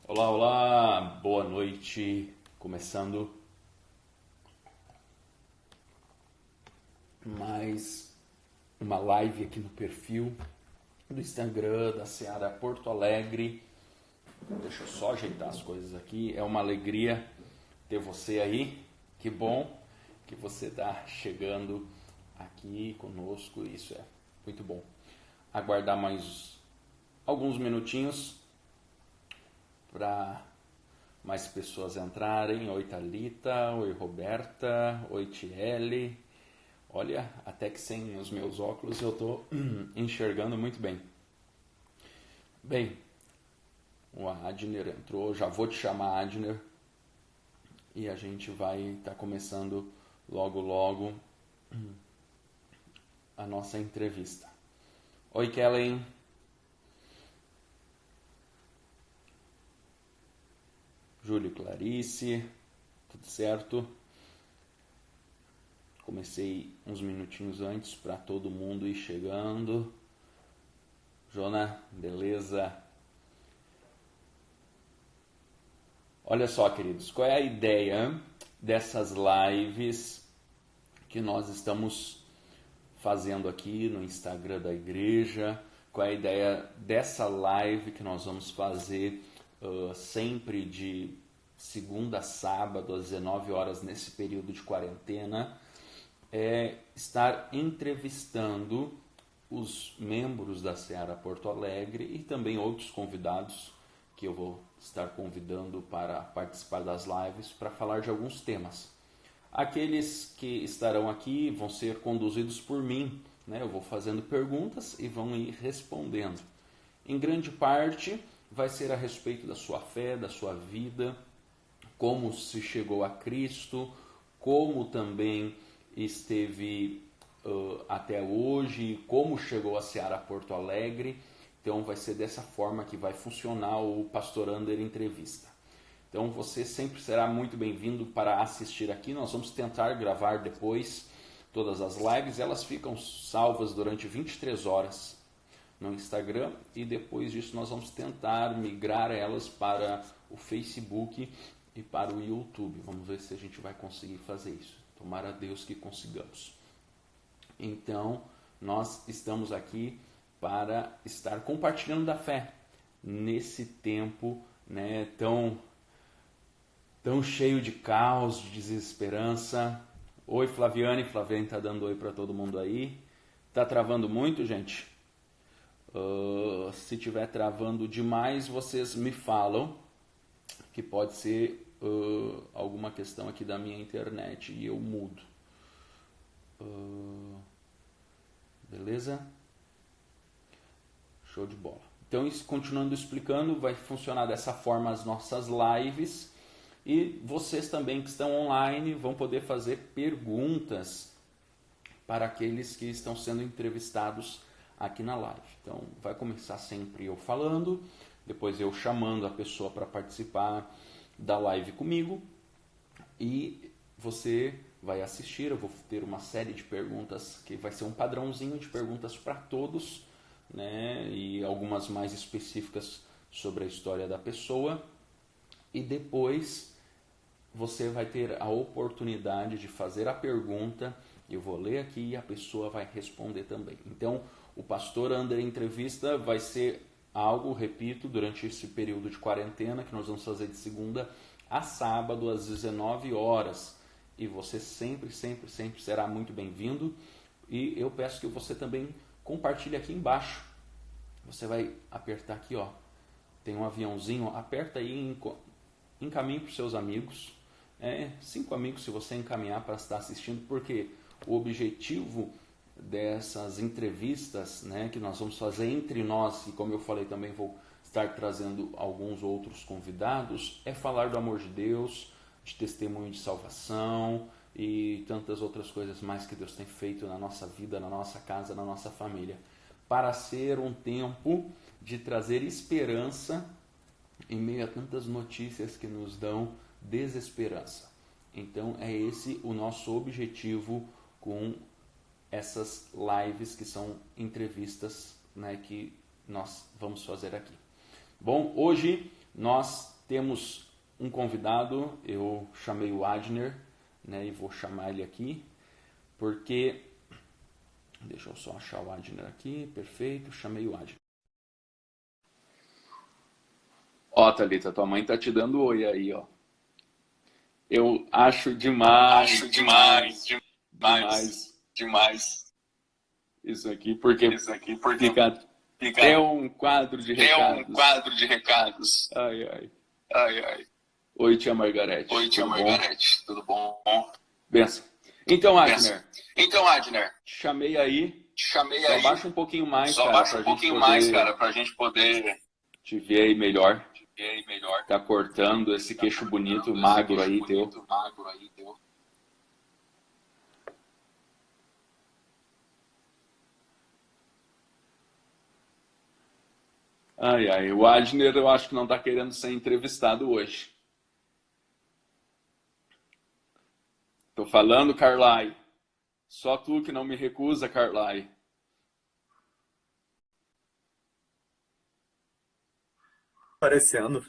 Olá, olá, boa noite. Começando mais uma live aqui no perfil do Instagram da Seara Porto Alegre. Deixa eu só ajeitar as coisas aqui. É uma alegria ter você aí. Que bom que você está chegando aqui conosco. Isso é muito bom. Aguardar mais alguns minutinhos para mais pessoas entrarem. Oi, Thalita. Oi, Roberta. Oi, Tiele. Olha, até que sem os meus óculos eu estou enxergando muito bem. Bem, o Adner entrou. Já vou te chamar, Adner. E a gente vai estar começando logo, logo a nossa entrevista. Oi, Kellen. Júlio, Clarice, tudo certo? Comecei uns minutinhos antes para todo mundo ir chegando. Jona, beleza? Olha só, queridos, qual é a ideia dessas lives que nós estamos fazendo aqui no Instagram da igreja? Qual é a ideia dessa live que nós vamos fazer sempre de segunda a sábado às 19 horas nesse período de quarentena? É estar entrevistando os membros da Seara Porto Alegre e também outros convidados que eu vou estar convidando para participar das lives para falar de alguns temas. Aqueles que estarão aqui vão ser conduzidos por mim, né? Eu vou fazendo perguntas e vão ir respondendo. Em grande parte vai ser a respeito da sua fé, da sua vida, como se chegou a Cristo, como também esteve até hoje, como chegou a Seara Porto Alegre. Então vai ser dessa forma que vai funcionar o Pastor Ander Entrevista. Então você sempre será muito bem-vindo para assistir aqui. Nós vamos tentar gravar depois todas as lives. Elas ficam salvas durante 23 horas no Instagram e depois disso nós vamos tentar migrar elas para o Facebook e para o YouTube. Vamos ver se a gente vai conseguir fazer isso. Tomara a Deus que consigamos. Então, nós estamos aqui para estar compartilhando da fé nesse tempo, né, tão cheio de caos, de desesperança. Oi, Flaviane. Flaviane está dando oi para todo mundo aí. Tá travando muito, gente? Se tiver travando demais, vocês me falam, que pode ser alguma questão aqui da minha internet e eu mudo. Beleza? Show de bola. Então, continuando explicando, vai funcionar dessa forma as nossas lives e vocês também que estão online vão poder fazer perguntas para aqueles que estão sendo entrevistados aqui na live. Então, vai começar sempre eu falando, depois eu chamando a pessoa para participar da live comigo e você vai assistir. Eu vou ter uma série de perguntas que vai ser um padrãozinho de perguntas para todos, né? E algumas mais específicas sobre a história da pessoa. E depois você vai ter a oportunidade de fazer a pergunta. Eu vou ler aqui e a pessoa vai responder também. Então, o Pastor Ander Entrevista vai ser algo, repito, durante esse período de quarentena que nós vamos fazer de segunda a sábado às 19 horas. E você sempre será muito bem-vindo. E eu peço que você também compartilhe aqui embaixo. Você vai apertar aqui, ó. Tem um aviãozinho, aperta aí e encaminhe para os seus amigos. 5 amigos se você encaminhar para estar assistindo, porque o objetivo dessas entrevistas, né, que nós vamos fazer entre nós, e como eu falei também vou estar trazendo alguns outros convidados, é falar do amor de Deus, de testemunho de salvação e tantas outras coisas mais que Deus tem feito na nossa vida, na nossa casa, na nossa família, para ser um tempo de trazer esperança em meio a tantas notícias que nos dão desesperança. Então é esse o nosso objetivo com essas lives que são entrevistas, né, que nós vamos fazer aqui. Bom, hoje nós temos um convidado, eu chamei o Adner, né, e vou chamar ele aqui, porque... Deixa eu só achar o Adner aqui, perfeito, chamei o Adner. Ó, Thalita, tua mãe tá te dando oi aí, ó. Eu acho demais, demais isso aqui, porque fica até um quadro de recados. Ai. Oi, tia Margarete. Tudo bom? Benção. Então, Adner, chamei aí. Só baixa um pouquinho mais, cara, pra gente poder te ver aí melhor. Tá cortando esse queixo bonito, magro aí, teu. Ai, o Adner eu acho que não tá querendo ser entrevistado hoje. Tô falando, Carlai. Só tu que não me recusa, Carlai. Aparecendo.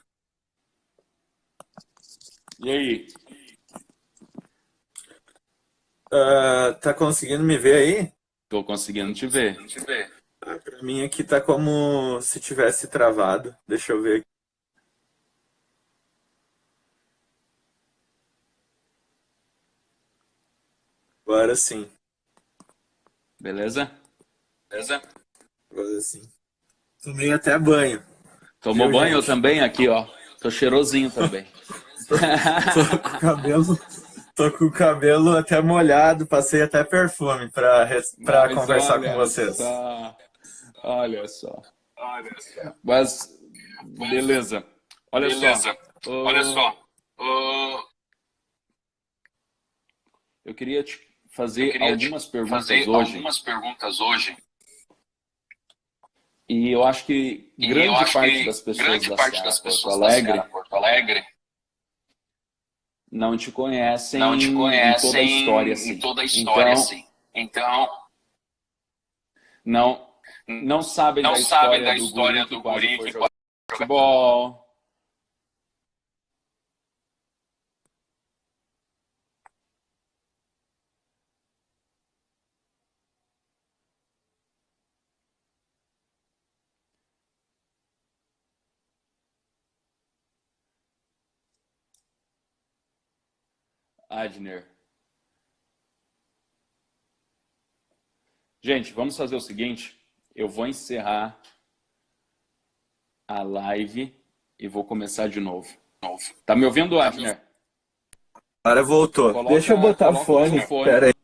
E aí? Tá conseguindo me ver aí? Tô conseguindo te ver. Pra mim aqui tá como se tivesse travado. Deixa eu ver aqui. Agora sim. Beleza? Agora sim. Tomei até banho. Tomou Viu, banho? Eu gente? também aqui, ó. Tô cheirosinho também. Tô com o cabelo até molhado, passei até perfume pra Mas conversar com vocês. Olha só. Mas, beleza. Olha só. Eu queria te fazer algumas perguntas hoje. E eu acho que grande parte das pessoas da Seara Porto Alegre não te conhecem em toda a história assim. Então, não sabem da história do guri que quase foi jogar futebol. Adner. Gente, vamos fazer o seguinte. Eu vou encerrar a live e vou começar de novo. Tá me ouvindo, Adner? Agora voltou. Deixa eu botar fone. Pera aí.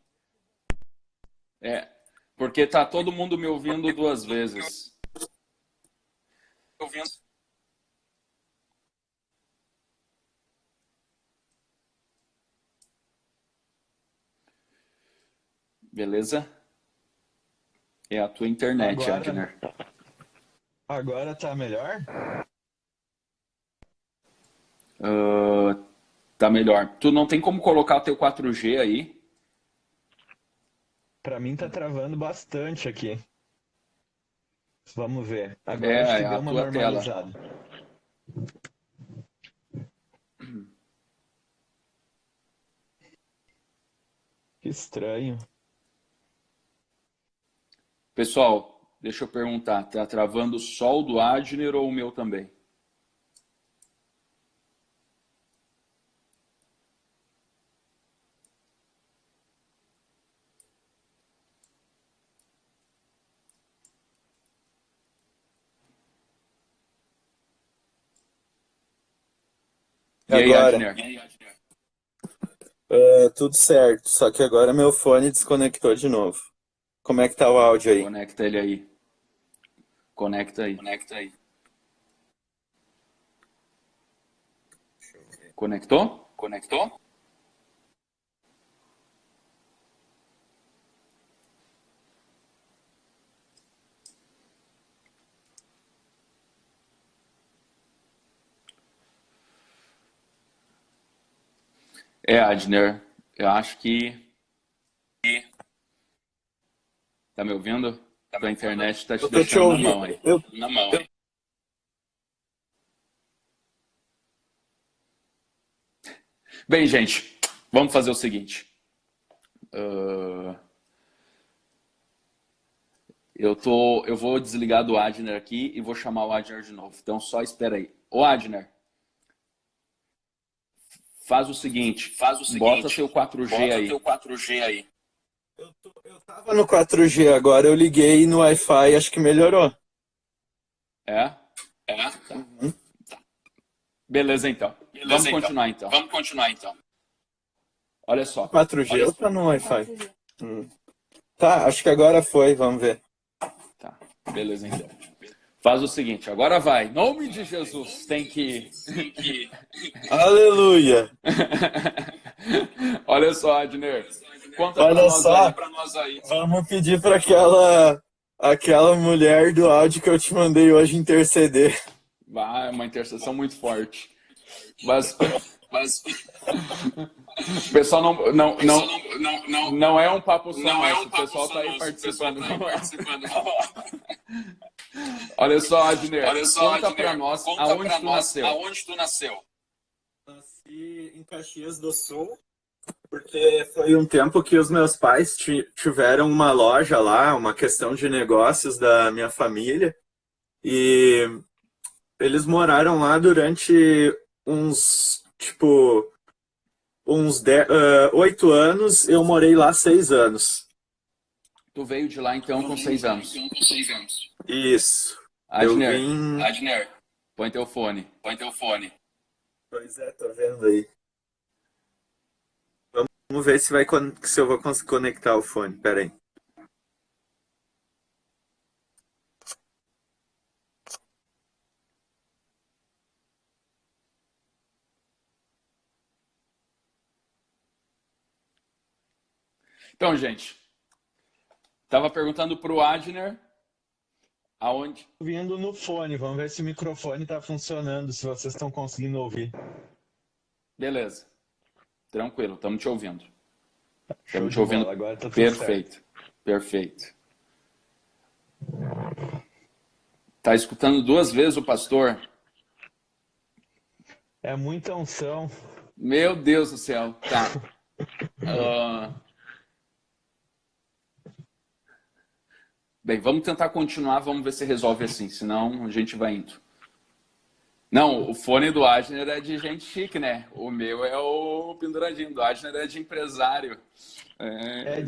Porque tá todo mundo me ouvindo duas vezes. Beleza? É a tua internet, Adner. Agora tá melhor? Tá melhor. Tu não tem como colocar teu 4G aí? Pra mim tá travando bastante aqui. Vamos ver. Agora acho que deu uma normalizada. Que estranho. Pessoal, deixa eu perguntar. Tá travando só o do Adner ou o meu também? E aí, Adner? Tudo certo, só que agora meu fone desconectou de novo. Como é que tá o áudio aí? Conecta ele aí. Conecta aí. Conectou? Adner, eu acho que... Tá me ouvindo? Tua internet tá te deixando na mão aí. Bem, gente, vamos fazer o seguinte. Eu vou desligar do Adner aqui e vou chamar o Adner de novo. Então só espera aí. Ô Adner, faz o seguinte, bota teu 4G aí. Eu tava no 4G agora, eu liguei no Wi-Fi, acho que melhorou. É? Tá. Beleza, então. Vamos continuar, então. Olha só. 4G ou tá no Wi-Fi? Tá, acho que agora foi, vamos ver. Tá, beleza, então. Faz o seguinte, agora vai. Em nome de Jesus, tem que ir. Aleluia! Olha só, Adner. Conta pra nós aí. Vamos pedir pra aquela mulher do áudio que eu te mandei hoje interceder. Vai, uma intercessão muito forte. Mas o pessoal não é um papo só nosso, o pessoal tá aí participando. Olha só, Adner, conta pra nós aonde tu nasceu. Nasci em Caxias do Sul, porque foi um tempo que os meus pais tiveram uma loja lá, uma questão de negócios da minha família, e eles moraram lá durante uns 8 anos, eu morei lá 6 anos. Tu veio de lá então com 6 anos? Isso. Adner, põe teu fone. Pois é, tô vendo aí. Vamos ver se eu vou conseguir conectar o fone, pera aí. Então, gente, tava perguntando pro Adner aonde... Vindo no fone, vamos ver se o microfone tá funcionando, se vocês estão conseguindo ouvir. Beleza, tranquilo, estamos te ouvindo. Estamos te ouvindo. Agora tá tudo perfeito, perfeito. Tá escutando 2 vezes o pastor? É muita unção. Meu Deus do céu, tá. Bem, vamos tentar continuar, vamos ver se resolve assim, senão a gente vai indo. Não, o fone do Adner é de gente chique, né? O meu é o penduradinho, do Adner é de empresário. É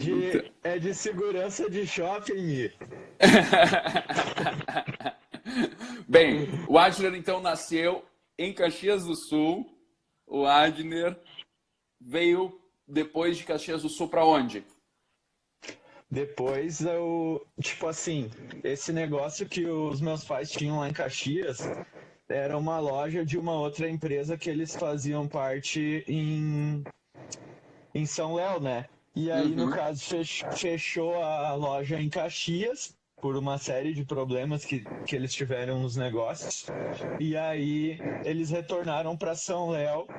de segurança de shopping. Bem, o Adner então nasceu em Caxias do Sul. O Adner veio depois de Caxias do Sul para onde? Depois esse negócio que os meus pais tinham lá em Caxias era uma loja de uma outra empresa que eles faziam parte em São Léo, né? E aí, no caso, fechou a loja em Caxias por uma série de problemas que eles tiveram nos negócios. E aí, eles retornaram para São Léo,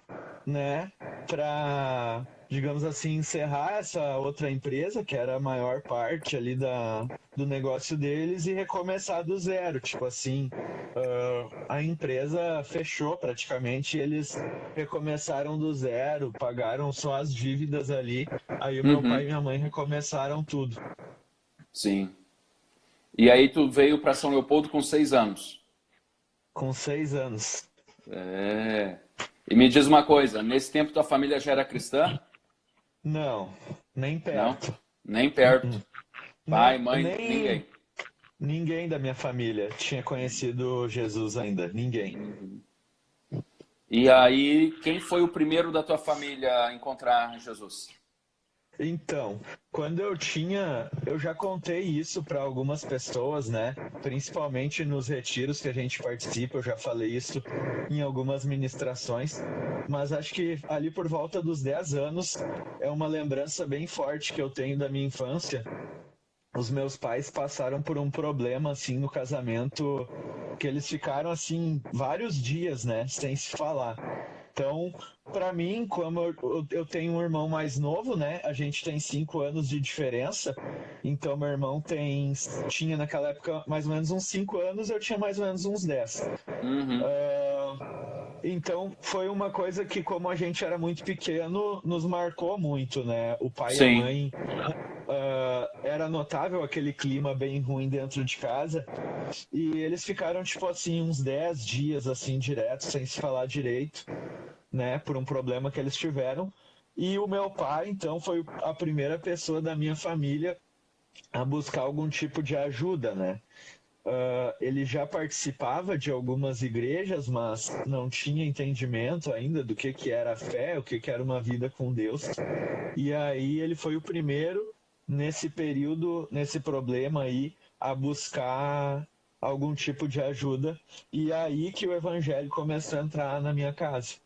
né? Para, digamos assim, encerrar essa outra empresa, que era a maior parte ali do negócio deles, e recomeçar do zero. Tipo assim, a empresa fechou praticamente, eles recomeçaram do zero, pagaram só as dívidas ali. Aí o meu pai e minha mãe recomeçaram tudo. Sim. E aí tu veio para São Leopoldo com 6 anos? Com 6 anos. E me diz uma coisa, nesse tempo tua família já era cristã? Não, nem perto. Não? Nem perto. Pai, mãe, ninguém. Ninguém da minha família tinha conhecido Jesus ainda, ninguém. E aí, quem foi o primeiro da tua família a encontrar Jesus? Então, quando eu já contei isso para algumas pessoas, né? Principalmente nos retiros que a gente participa, eu já falei isso em algumas ministrações, mas acho que ali por volta dos 10 anos é uma lembrança bem forte que eu tenho da minha infância. Os meus pais passaram por um problema assim no casamento, que eles ficaram assim vários dias, né, sem se falar. Então, para mim, como eu tenho um irmão mais novo, né, a gente tem 5 anos de diferença, então meu irmão tinha naquela época mais ou menos uns 5 anos, eu tinha mais ou menos uns 10. Então, foi uma coisa que, como a gente era muito pequeno, nos marcou muito, né? O pai e a Sim. mãe, era notável aquele clima bem ruim dentro de casa, e eles ficaram, tipo assim, uns 10 dias, assim, direto, sem se falar direito, né? Por um problema que eles tiveram. E o meu pai, então, foi a primeira pessoa da minha família a buscar algum tipo de ajuda, né? Ele já participava de algumas igrejas, mas não tinha entendimento ainda do que era a fé, o que era uma vida com Deus. E aí ele foi o primeiro, nesse período, nesse problema aí, a buscar algum tipo de ajuda. E aí que o evangelho começou a entrar na minha casa.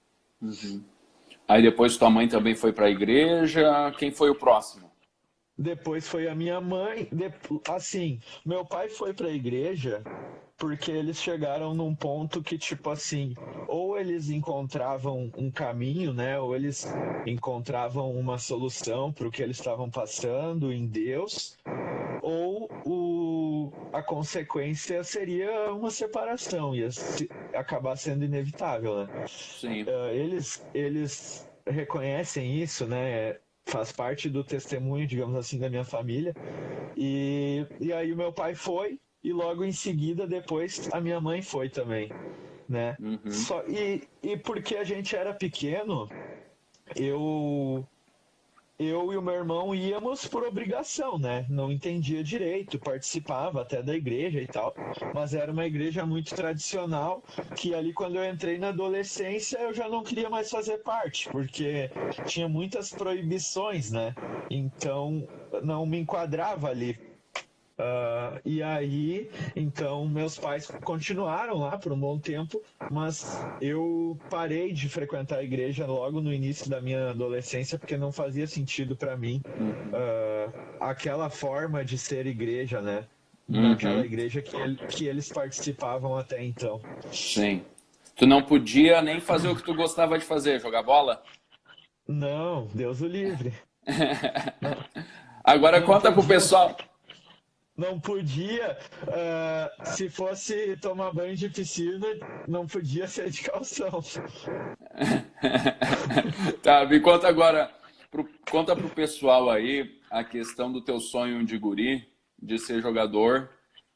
Aí depois tua mãe também foi para a igreja. Quem foi o próximo? Depois foi a minha mãe. Assim, meu pai foi para a igreja porque eles chegaram num ponto que, tipo assim, ou eles encontravam um caminho, né? Ou eles encontravam uma solução para o que eles estavam passando em Deus, ou a consequência seria uma separação, ia acabar sendo inevitável, né? Sim. Eles reconhecem isso, né? Faz parte do testemunho, digamos assim, da minha família. E aí o meu pai foi, e logo em seguida, depois, a minha mãe foi também, né? E porque a gente era pequeno, eu eu e o meu irmão íamos por obrigação, né? Não entendia direito, participava até da igreja e tal, mas era uma igreja muito tradicional que ali quando eu entrei na adolescência eu já não queria mais fazer parte, porque tinha muitas proibições, né? Então não me enquadrava ali. E aí, então, meus pais continuaram lá por um bom tempo, mas eu parei de frequentar a igreja logo no início da minha adolescência, porque não fazia sentido para mim aquela forma de ser igreja, né? Naquela igreja que eles participavam até então. Sim. Tu não podia nem fazer o que tu gostava de fazer, jogar bola? Não, Deus o livre. Não, Agora não conta pro podia. pessoal. Não podia, se fosse tomar banho de piscina, não podia ser de calção. Tá, me conta agora, conta pro pessoal aí a questão do teu sonho de guri, de ser jogador,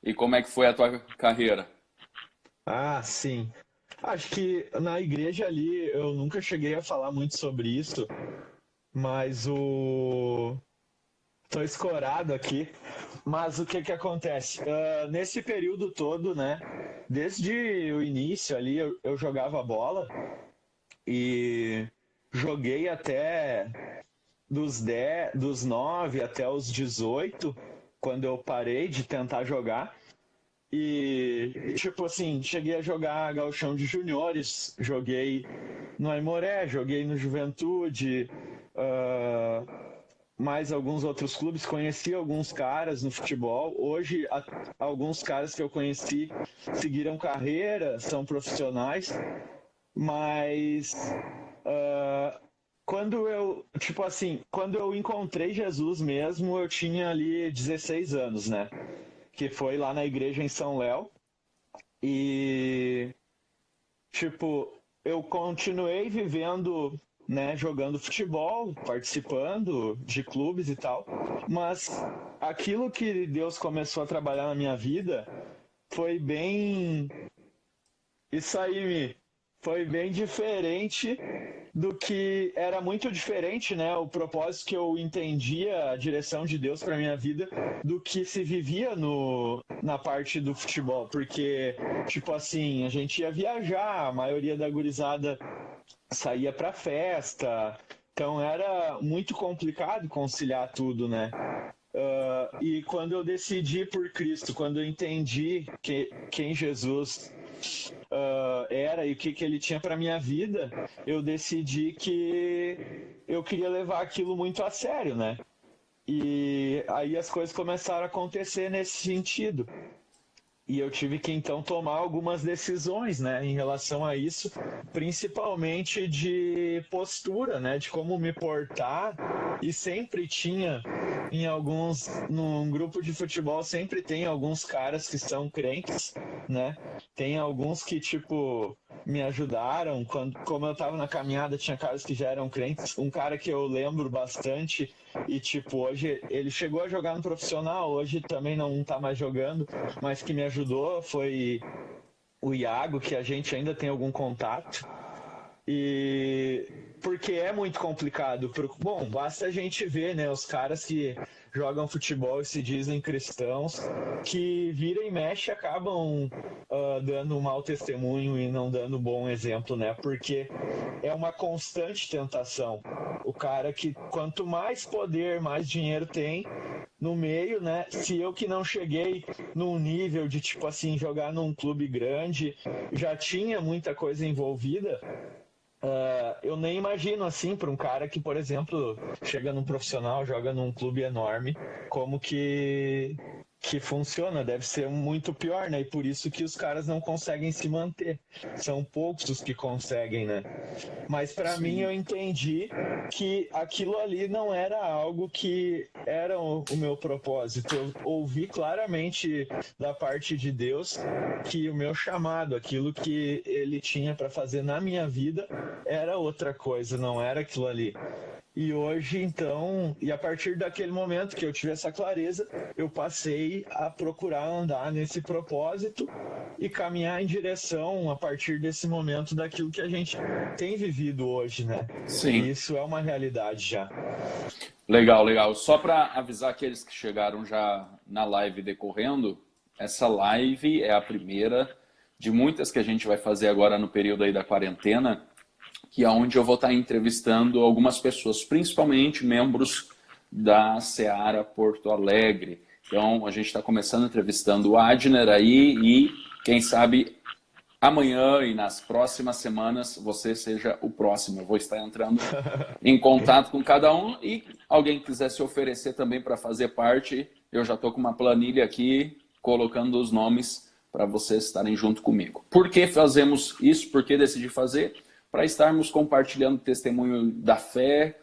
e como é que foi a tua carreira. Ah, sim. Acho que na igreja ali eu nunca cheguei a falar muito sobre isso, mas o. Tô escorado aqui. Mas o que que acontece? Nesse período todo, né? Desde o início ali eu jogava bola e joguei até dos 9 até os 18, quando eu parei de tentar jogar. E, tipo assim, cheguei a jogar gauchão de juniores, joguei no Aimoré, joguei no Juventude, ah, mais alguns outros clubes, conheci alguns caras no futebol. Hoje, alguns caras que eu conheci seguiram carreira, são profissionais, mas quando eu, tipo assim, quando eu encontrei Jesus mesmo, eu tinha ali 16 anos, né? Que foi lá na igreja em São Léo. E, tipo, eu continuei vivendo, né, jogando futebol, participando de clubes e tal, mas aquilo que Deus começou a trabalhar na minha vida foi bem. Isso aí, foi bem diferente do que era muito diferente, né? O propósito que eu entendia, a direção de Deus para minha vida, do que se vivia na parte do futebol, porque tipo assim, a gente ia viajar, a maioria da gurizada saía para festa, então era muito complicado conciliar tudo, né? E quando eu decidi por Cristo, quando eu entendi quem Jesus era e o que ele tinha para minha vida, eu decidi que eu queria levar aquilo muito a sério, né? E aí as coisas começaram a acontecer nesse sentido. E eu tive que então tomar algumas decisões, né, em relação a isso, principalmente de postura, né, de como me portar. E sempre tinha num grupo de futebol sempre tem alguns caras que são crentes, né? Tem alguns que tipo me ajudaram. Como eu tava na caminhada, tinha caras que já eram crentes. Um cara que eu lembro bastante e, tipo, hoje ele chegou a jogar no profissional, hoje também não tá mais jogando, mas que me ajudou foi o Iago, que a gente ainda tem algum contato. E porque é muito complicado. Bom, basta a gente ver, né, os caras que jogam futebol e se dizem cristãos, que vira e mexe acabam dando um mau testemunho e não dando bom exemplo, né? Porque é uma constante tentação. O cara que quanto mais poder, mais dinheiro tem no meio, né? Se eu que não cheguei num nível de, tipo assim, jogar num clube grande, já tinha muita coisa envolvida. Eu nem imagino assim para um cara que, por exemplo, chega num profissional, joga num clube enorme, como que funciona. Deve ser muito pior, né? E por isso que os caras não conseguem se manter. São poucos os que conseguem, né? Mas para mim eu entendi que aquilo ali não era algo que era o meu propósito. Eu ouvi claramente da parte de Deus que o meu chamado, aquilo que ele tinha para fazer na minha vida, era outra coisa, não era aquilo ali. E hoje, então, e a partir daquele momento que eu tive essa clareza, eu passei a procurar andar nesse propósito e caminhar em direção, a partir desse momento, daquilo que a gente tem vivido hoje, né? Sim. E isso é uma realidade já. Legal, legal. Só para avisar aqueles que chegaram já na live decorrendo, essa live é a primeira de muitas que a gente vai fazer agora no período aí da quarentena, que é onde eu vou estar entrevistando algumas pessoas, principalmente membros da Seara Porto Alegre. Então, a gente está começando entrevistando o Adner aí e, quem sabe, amanhã e nas próximas semanas você seja o próximo. Eu vou estar entrando em contato com cada um e alguém quiser se oferecer também para fazer parte, eu já estou com uma planilha aqui colocando os nomes para vocês estarem junto comigo. Por que fazemos isso? Por que decidi fazer? Para estarmos compartilhando testemunho da fé,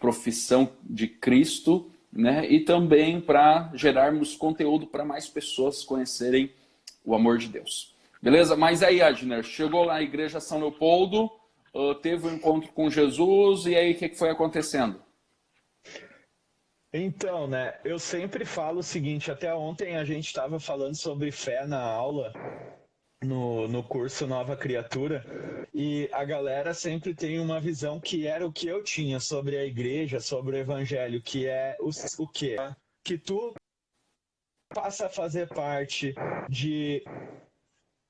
profissão de Cristo, né? E também para gerarmos conteúdo para mais pessoas conhecerem o amor de Deus. Beleza? Mas aí, Adner, chegou lá na igreja São Leopoldo, teve um encontro com Jesus, e aí o que foi acontecendo? Então, né, eu sempre falo o seguinte, até ontem a gente estava falando sobre fé na aula, no curso Nova Criatura, e a galera sempre tem uma visão que era o que eu tinha sobre a igreja, sobre o evangelho, que é o quê? Que tu passa a fazer parte de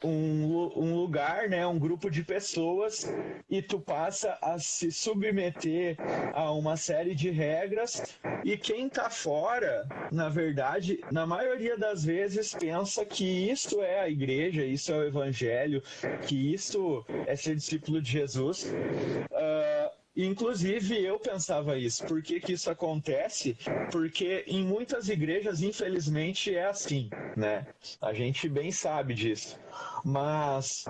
um lugar, né, um grupo de pessoas, e tu passa a se submeter a uma série de regras, e quem tá fora, na verdade, na maioria das vezes pensa que isso é a igreja, isso é o evangelho, que isso é ser discípulo de Jesus. Inclusive eu pensava isso. Por que que isso acontece? Porque em muitas igrejas, infelizmente, é assim, né? A gente bem sabe disso. Mas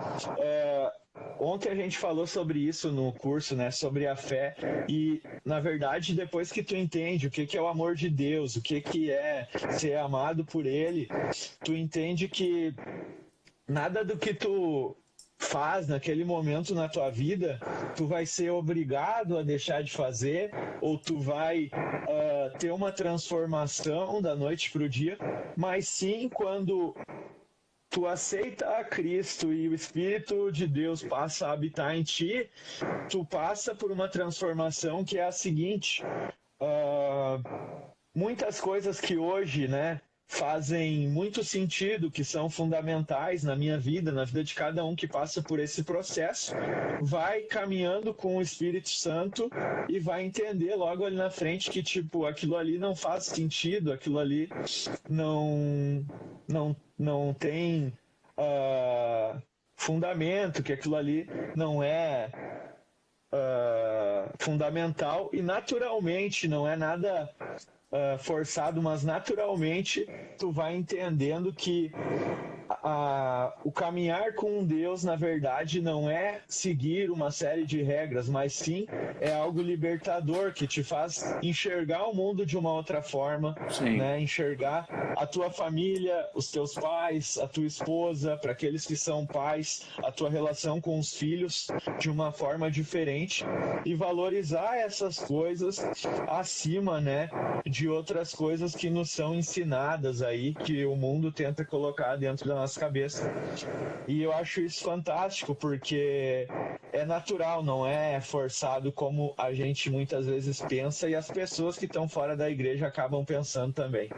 ontem a gente falou sobre isso no curso, né? Sobre a fé. E, na verdade, depois que tu entende o que que é o amor de Deus, o que que é ser amado por Ele, tu entende que nada do que tu faz naquele momento na tua vida, tu vai ser obrigado a deixar de fazer, ou tu vai ter uma transformação da noite para o dia, mas sim quando tu aceita a Cristo e o Espírito de Deus passa a habitar em ti, tu passa por uma transformação que é a seguinte: muitas coisas que hoje, né, fazem muito sentido, que são fundamentais na minha vida, na vida de cada um que passa por esse processo, vai caminhando com o Espírito Santo e vai entender logo ali na frente que, tipo, aquilo ali não faz sentido, aquilo ali não tem fundamento, que aquilo ali não é fundamental, e naturalmente não é nada forçado, mas naturalmente tu vai entendendo que o caminhar com Deus, na verdade, não é seguir uma série de regras, mas sim é algo libertador que te faz enxergar o mundo de uma outra forma, né? Enxergar a tua família, os teus pais, a tua esposa, para aqueles que são pais, a tua relação com os filhos de uma forma diferente e valorizar essas coisas acima, né, de outras coisas que nos são ensinadas aí, que o mundo tenta colocar dentro da nossa cabeça. E eu acho isso fantástico, porque é natural, não é forçado como a gente muitas vezes pensa e as pessoas que estão fora da igreja acabam pensando também.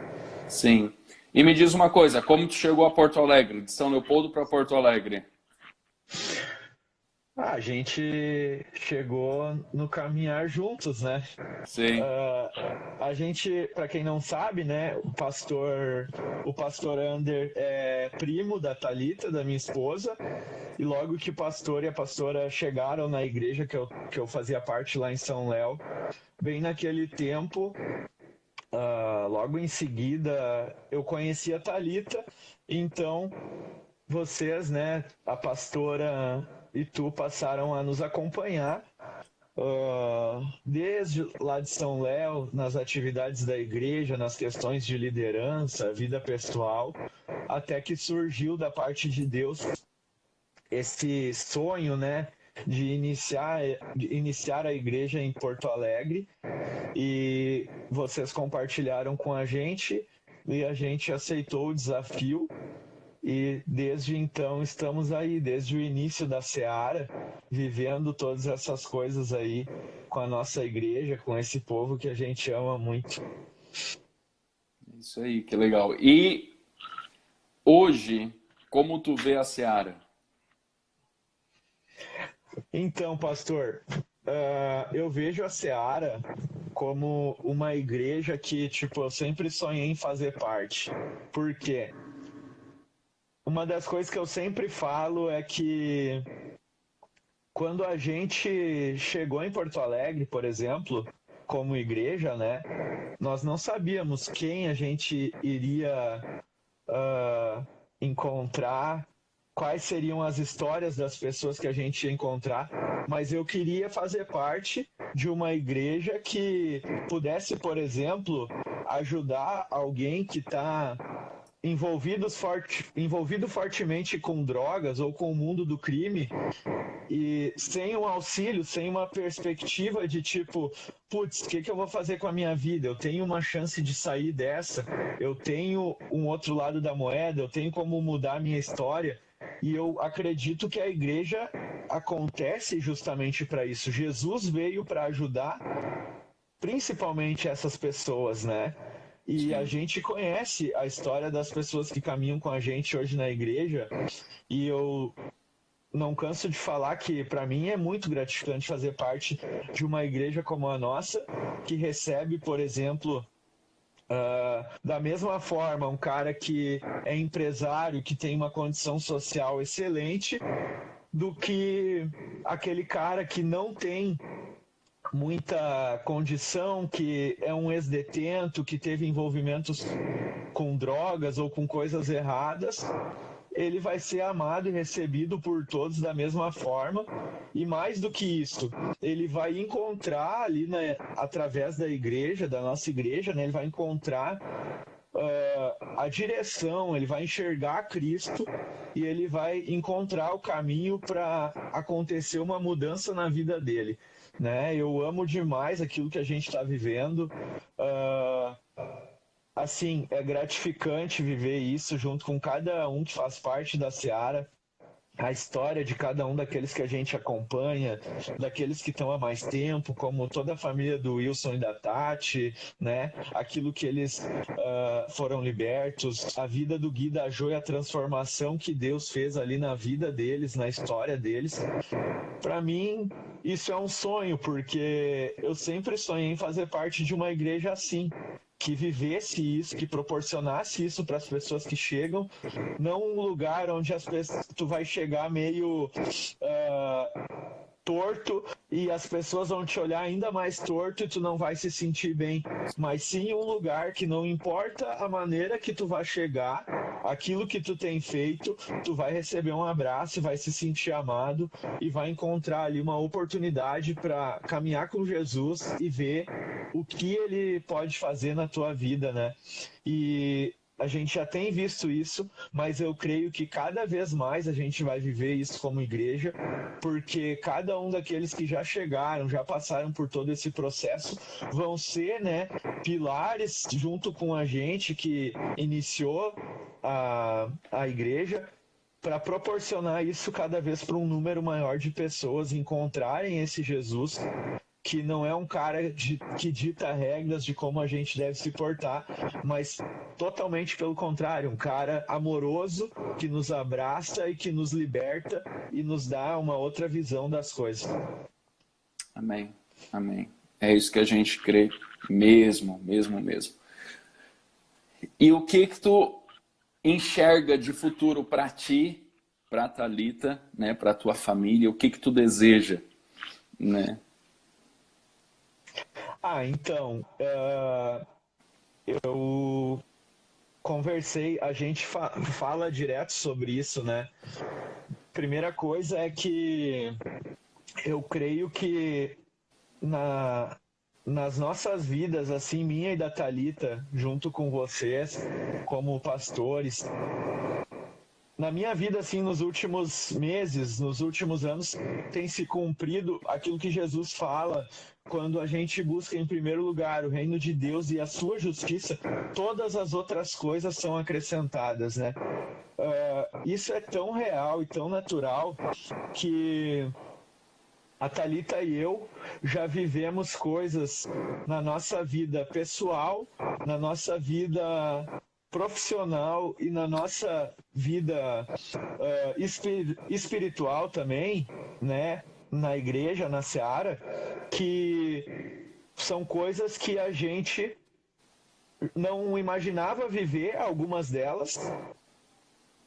Sim. E me diz uma coisa, como tu chegou a Porto Alegre, de São Leopoldo para Porto Alegre? A gente chegou no caminhar juntos, né? Sim. A gente, para quem não sabe, né, o pastor Ander é primo da Thalita, da minha esposa, e logo que o pastor e a pastora chegaram na igreja que eu fazia parte lá em São Léo, bem naquele tempo, logo em seguida eu conheci a Thalita, então vocês, né, a pastora e tu passaram a nos acompanhar desde lá de São Léo, nas atividades da igreja, nas questões de liderança, vida pessoal, até que surgiu da parte de Deus esse sonho, né, de iniciar a igreja em Porto Alegre, e vocês compartilharam com a gente e a gente aceitou o desafio. E desde então estamos aí, desde o início da Seara, vivendo todas essas coisas aí com a nossa igreja, com esse povo que a gente ama muito. Isso aí, que legal. E hoje, como tu vê a Seara? Então, pastor, eu vejo a Seara como uma igreja que, tipo, eu sempre sonhei em fazer parte. Por quê? Uma das coisas que eu sempre falo é que quando a gente chegou em Porto Alegre, por exemplo, como igreja, né, nós não sabíamos quem a gente iria encontrar, quais seriam as histórias das pessoas que a gente ia encontrar, mas eu queria fazer parte de uma igreja que pudesse, por exemplo, ajudar alguém que está envolvido fortemente com drogas ou com o mundo do crime e sem um auxílio, sem uma perspectiva de tipo, putz, o que eu vou fazer com a minha vida? Eu tenho uma chance de sair dessa, eu tenho um outro lado da moeda, eu tenho como mudar a minha história. E eu acredito que a igreja acontece justamente para isso. Jesus veio para ajudar principalmente essas pessoas, né? E a gente conhece a história das pessoas que caminham com a gente hoje na igreja, e eu não canso de falar que para mim é muito gratificante fazer parte de uma igreja como a nossa, que recebe, por exemplo, da mesma forma, um cara que é empresário, que tem uma condição social excelente, do que aquele cara que não tem muita condição, que é um ex-detento, que teve envolvimentos com drogas ou com coisas erradas. Ele vai ser amado e recebido por todos da mesma forma, e mais do que isso, ele vai encontrar ali, né, através da igreja, da nossa igreja, né, ele vai encontrar a direção, ele vai enxergar Cristo e ele vai encontrar o caminho para acontecer uma mudança na vida dele, né? Eu amo demais aquilo que a gente está vivendo. Assim, é gratificante viver isso junto com cada um que faz parte da Seara. A história de cada um daqueles que a gente acompanha, daqueles que estão há mais tempo, como toda a família do Wilson e da Tati, né? Aquilo que eles foram libertos, a vida do Gui da Jo e a transformação que Deus fez ali na vida deles, na história deles. Para mim, isso é um sonho, porque eu sempre sonhei em fazer parte de uma igreja assim, que vivesse isso, que proporcionasse isso para as pessoas que chegam, não um lugar onde tu vai chegar meio torto e as pessoas vão te olhar ainda mais torto e tu não vai se sentir bem, mas sim um lugar que não importa a maneira que tu vai chegar, aquilo que tu tem feito, tu vai receber um abraço, vai se sentir amado e vai encontrar ali uma oportunidade para caminhar com Jesus e ver o que ele pode fazer na tua vida, né? E a gente já tem visto isso, mas eu creio que cada vez mais a gente vai viver isso como igreja, porque cada um daqueles que já chegaram, já passaram por todo esse processo, vão ser, né, pilares junto com a gente que iniciou a igreja, para proporcionar isso cada vez para um número maior de pessoas encontrarem esse Jesus que não é um cara que dita regras de como a gente deve se portar, mas totalmente pelo contrário, um cara amoroso que nos abraça e que nos liberta e nos dá uma outra visão das coisas. Amém, amém. É isso que a gente crê mesmo. E o que tu enxerga de futuro para ti, para a Thalita, né, para a tua família? O que tu deseja, né? Então, eu conversei, a gente fala direto sobre isso, né? Primeira coisa é que eu creio que nas nossas vidas, assim, minha e da Thalita, junto com vocês, como pastores, na minha vida, assim, nos últimos meses, nos últimos anos, tem se cumprido aquilo que Jesus fala quando a gente busca em primeiro lugar o reino de Deus e a sua justiça, todas as outras coisas são acrescentadas, né? Isso é tão real e tão natural que a Thalita e eu já vivemos coisas na nossa vida pessoal, na nossa vida profissional e na nossa vida espiritual também, né? Na igreja, na seara, que são coisas que a gente não imaginava viver, algumas delas,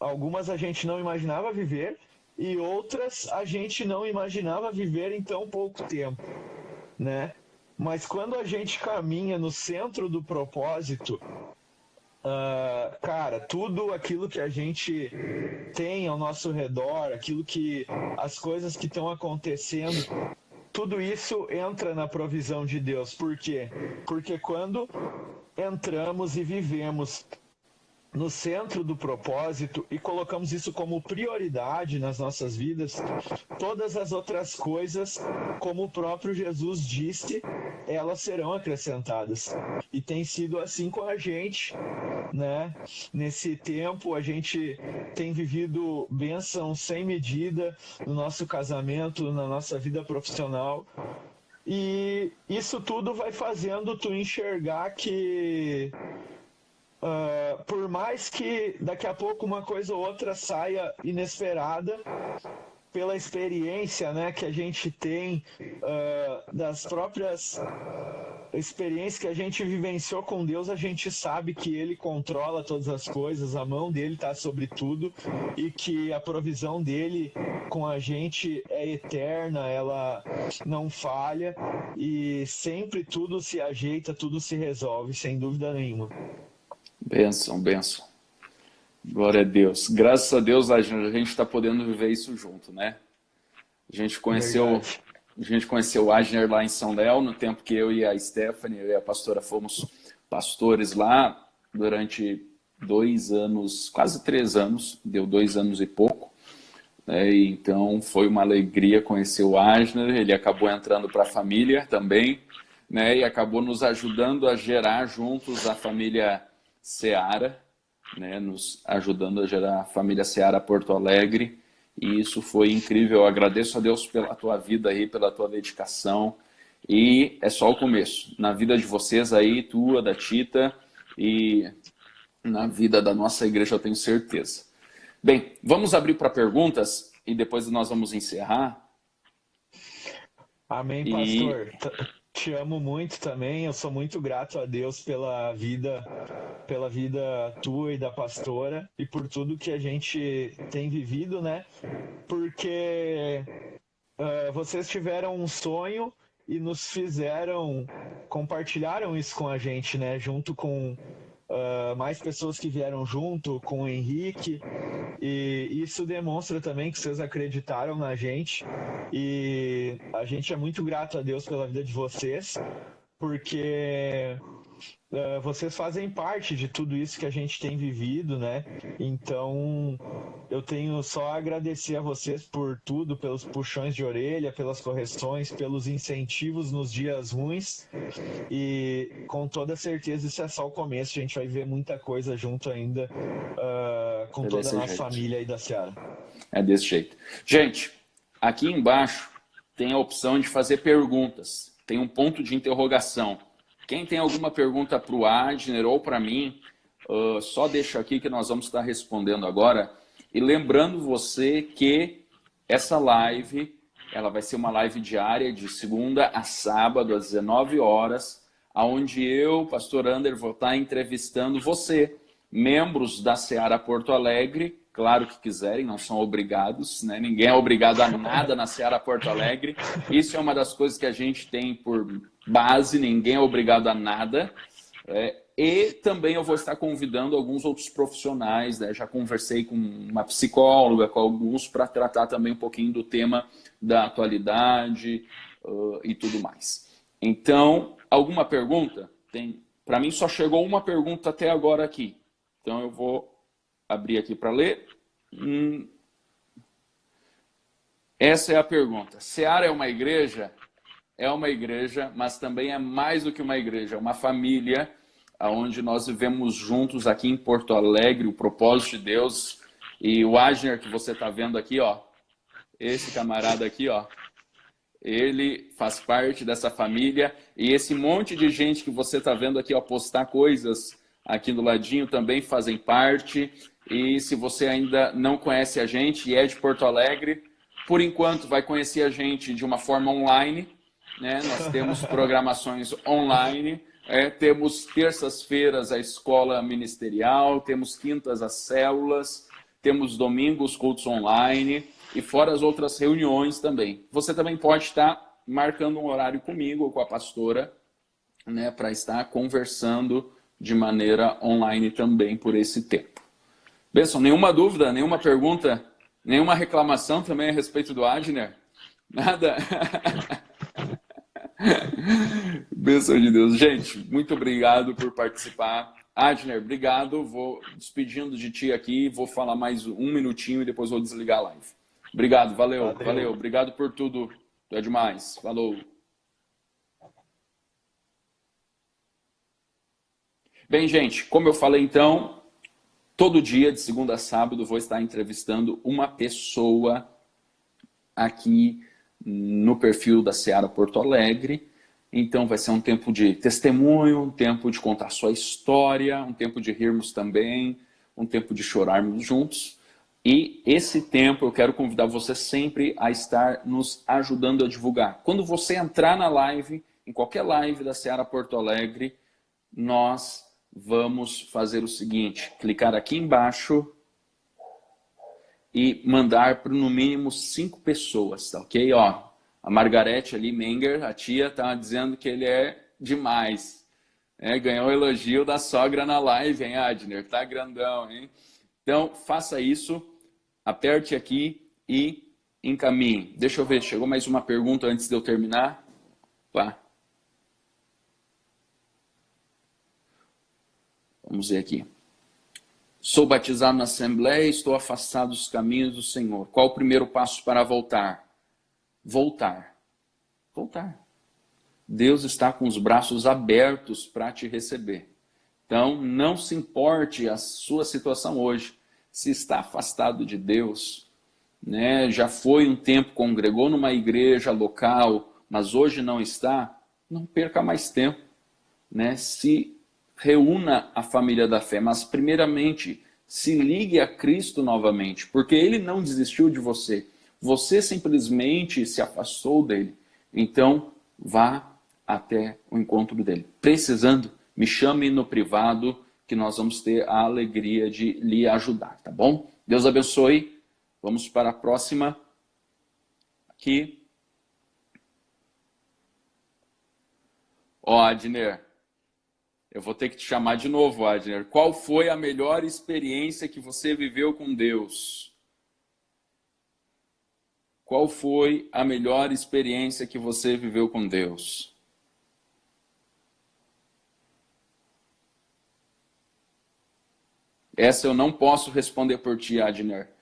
algumas a gente não imaginava viver, e outras a gente não imaginava viver em tão pouco tempo, né? Mas quando a gente caminha no centro do propósito, cara, tudo aquilo que a gente tem ao nosso redor, as coisas que estão acontecendo, tudo isso entra na provisão de Deus. Por quê? Porque quando entramos e vivemos no centro do propósito e colocamos isso como prioridade nas nossas vidas, todas as outras coisas, como o próprio Jesus disse, elas serão acrescentadas. E tem sido assim com a gente, né? Nesse tempo a gente tem vivido bênçãos sem medida no nosso casamento, na nossa vida profissional. E isso tudo vai fazendo tu enxergar que por mais que daqui a pouco uma coisa ou outra saia inesperada, pela experiência, né, que a gente tem, das próprias experiências que a gente vivenciou com Deus, a gente sabe que Ele controla todas as coisas, a mão dele está sobre tudo e que a provisão dele com a gente é eterna, ela não falha e sempre tudo se ajeita, tudo se resolve, sem dúvida nenhuma. Bênção. Glória a Deus. Graças a Deus, a gente está podendo viver isso junto, né? A gente conheceu o Agner lá em São Léo, no tempo que eu e a Stephanie, eu e a pastora fomos pastores lá durante 2 anos, quase 3 anos, deu 2 anos e pouco. Né? Então foi uma alegria conhecer o Agner, ele acabou entrando para a família também, né? E acabou nos ajudando a gerar juntos a família Seara, né? Nos ajudando a gerar a família Seara Porto Alegre. E isso foi incrível. Eu agradeço a Deus pela tua vida aí, pela tua dedicação. E é só o começo. Na vida de vocês aí, tua, da Tita, e na vida da nossa igreja, eu tenho certeza. Bem, vamos abrir para perguntas e depois nós vamos encerrar. Amém, pastor. Te amo muito também. Eu sou muito grato a Deus pela vida tua e da pastora e por tudo que a gente tem vivido, né? Porque vocês tiveram um sonho e compartilharam isso com a gente, né? Junto com mais pessoas que vieram junto com o Henrique, e isso demonstra também que vocês acreditaram na gente, e a gente é muito grato a Deus pela vida de vocês, porque vocês fazem parte de tudo isso que a gente tem vivido, né? Então, eu tenho só a agradecer a vocês por tudo, pelos puxões de orelha, pelas correções, pelos incentivos nos dias ruins. E com toda certeza isso é só o começo. A gente vai ver muita coisa junto ainda com toda a nossa família aí da Seara. É desse jeito. Gente, aqui embaixo tem a opção de fazer perguntas. Tem um ponto de interrogação. Quem tem alguma pergunta para o Adner ou para mim, só deixa aqui que nós vamos estar respondendo agora. E lembrando você que essa live, ela vai ser uma live diária de segunda a sábado às 19 horas, onde eu, pastor Ander, vou estar entrevistando você, membros da Seara Porto Alegre, claro que quiserem, não são obrigados, né? Ninguém é obrigado a nada na Seara Porto Alegre. Isso é uma das coisas que a gente tem por base, ninguém é obrigado a nada. E também eu vou estar convidando alguns outros profissionais, né? Já conversei com uma psicóloga, com alguns, para tratar também um pouquinho do tema da atualidade e tudo mais. Então, alguma pergunta? Para mim só chegou uma pergunta até agora aqui. Então eu vou abrir aqui para ler. Essa é a pergunta. Seara é uma igreja? É uma igreja, mas também é mais do que uma igreja. É uma família onde nós vivemos juntos aqui em Porto Alegre, o propósito de Deus. E o Adner que você está vendo aqui, ó, esse camarada aqui, ó, ele faz parte dessa família. E esse monte de gente que você está vendo aqui, ó, postar coisas aqui do ladinho também fazem parte. E se você ainda não conhece a gente e é de Porto Alegre, por enquanto vai conhecer a gente de uma forma online, né? Nós temos programações online, temos terças-feiras a escola ministerial, temos quintas as células, temos domingos cultos online e fora as outras reuniões também. Você também pode estar marcando um horário comigo ou com a pastora, né, para estar conversando de maneira online também por esse tempo. Benção, nenhuma dúvida, nenhuma pergunta, nenhuma reclamação também a respeito do Adner? Nada? Benção de Deus. Gente, muito obrigado por participar. Adner, obrigado. Vou despedindo de ti aqui, vou falar mais um minutinho e depois vou desligar a live. Obrigado, valeu. Obrigado por tudo. Tu é demais. Falou. Bem, gente, como eu falei então, todo dia, de segunda a sábado, vou estar entrevistando uma pessoa aqui no perfil da Seara Porto Alegre. Então vai ser um tempo de testemunho, um tempo de contar sua história, um tempo de rirmos também, um tempo de chorarmos juntos. E esse tempo eu quero convidar você sempre a estar nos ajudando a divulgar. Quando você entrar na live, em qualquer live da Seara Porto Alegre, nós vamos fazer o seguinte, clicar aqui embaixo e mandar para no mínimo 5 pessoas, tá ok? Ó, a Margarete ali, Menger, a tia, tá dizendo que ele é demais. Ganhou o elogio da sogra na live, hein, Adner? Tá grandão, hein? Então, faça isso, aperte aqui e encaminhe. Deixa eu ver, chegou mais uma pergunta antes de eu terminar? Vá. Vamos ver aqui. Sou batizado na Assembleia e estou afastado dos caminhos do Senhor. Qual o primeiro passo para voltar? Voltar. Deus está com os braços abertos para te receber. Então, não se importe a sua situação hoje. Se está afastado de Deus, né? Já foi um tempo, congregou numa igreja local, mas hoje não está, não perca mais tempo, né? Se reúna a família da fé, mas primeiramente se ligue a Cristo novamente, porque Ele não desistiu de você. Você simplesmente se afastou dele. Então, vá até o encontro dele. Precisando, me chame no privado, que nós vamos ter a alegria de lhe ajudar, tá bom? Deus abençoe. Vamos para a próxima. Aqui. Ó, Adner. Eu vou ter que te chamar de novo, Adner. Qual foi a melhor experiência que você viveu com Deus? Qual foi a melhor experiência que você viveu com Deus? Essa eu não posso responder por ti, Adner.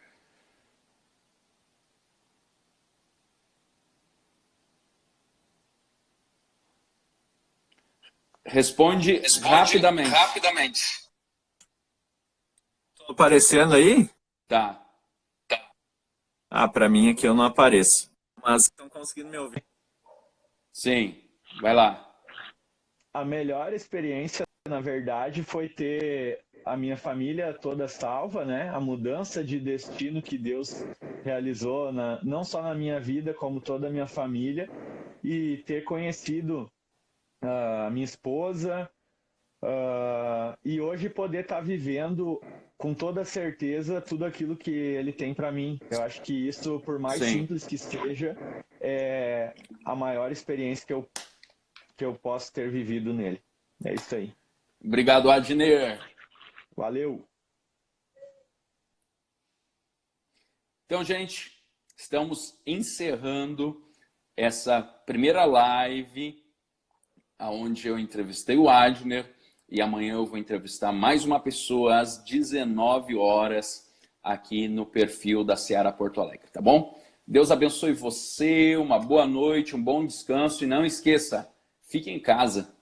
Responde rapidamente. Tô aparecendo aí? Tá. Ah, pra mim aqui eu não apareço. Mas estão conseguindo me ouvir? Sim, vai lá. A melhor experiência, na verdade, foi ter a minha família toda salva, né? A mudança de destino que Deus realizou, não só na minha vida, como toda a minha família. E ter conhecido a minha esposa, e hoje poder estar vivendo com toda certeza tudo aquilo que ele tem para mim. Eu acho que isso, por mais Sim. simples que seja, é a maior experiência que eu posso ter vivido nele. É isso aí. Obrigado, Adner. Valeu! Então, gente, estamos encerrando essa primeira live onde eu entrevistei o Adner e amanhã eu vou entrevistar mais uma pessoa às 19 horas aqui no perfil da Seara Porto Alegre, tá bom? Deus abençoe você, uma boa noite, um bom descanso e não esqueça, fique em casa.